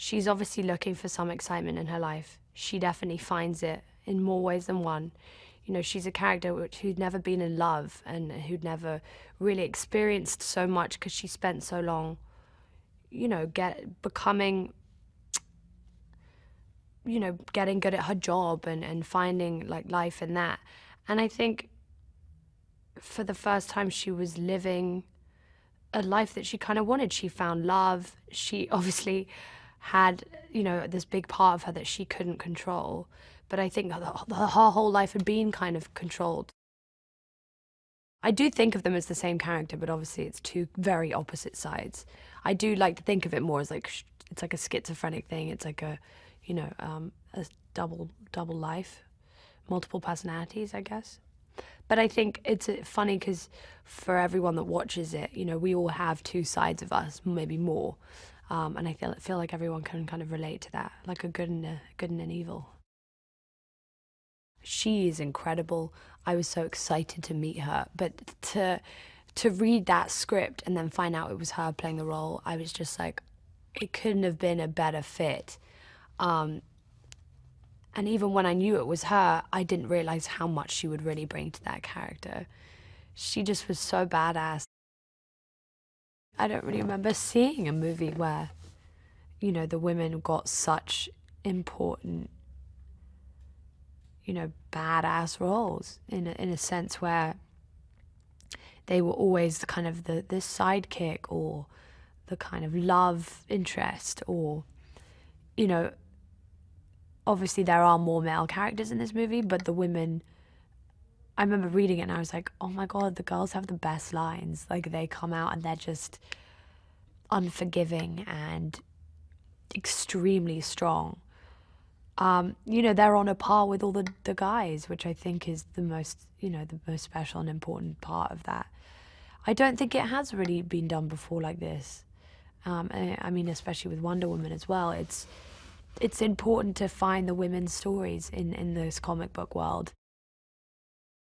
She's obviously looking for some excitement in her life. She definitely finds it in more ways than one. You know, she's a character who'd never been in love and who'd never really experienced so much because she spent so long, you know, becoming, you know, getting good at her job and finding like life in that. And I think for the first time she was living a life that she kind of wanted. She found love. She obviously had, you know, this big part of her that she couldn't control. But I think her whole life had been kind of controlled. I do think of them as the same character, but obviously it's two very opposite sides. I do like to think of it more as like, it's like a schizophrenic thing. It's like a, you know, a double life, multiple personalities, I guess. But I think it's funny because for everyone that watches it, you know, we all have two sides of us, maybe more. And I feel like everyone can kind of relate to that, like a good and an evil. She is incredible. I was so excited to meet her, but to read that script and then find out it was her playing the role, I was just like, it couldn't have been a better fit. And even when I knew it was her, I didn't realize how much she would really bring to that character. She just was so badass. I don't really remember seeing a movie where, you know, the women got such important, you know, badass roles in a sense where they were always kind of the sidekick or the kind of love interest, or, you know, obviously there are more male characters in this movie, but the women, I remember reading it and I was like, oh my God, the girls have the best lines. Like, they come out and they're just unforgiving and extremely strong. You know, they're on a par with all the guys, which I think is the most, you know, the most special and important part of that. I don't think it has really been done before like this. I mean, especially with Wonder Woman as well. It's important to find the women's stories in this comic book world.